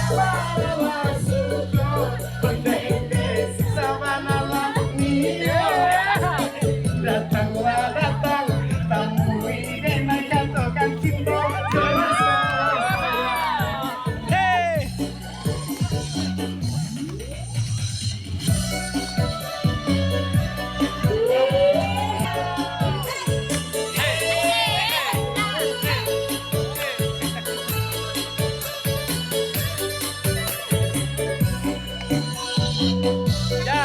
para masuk pendek sama nama Nio. Datanglah datang tamu ini katakan cinta hey. Ya.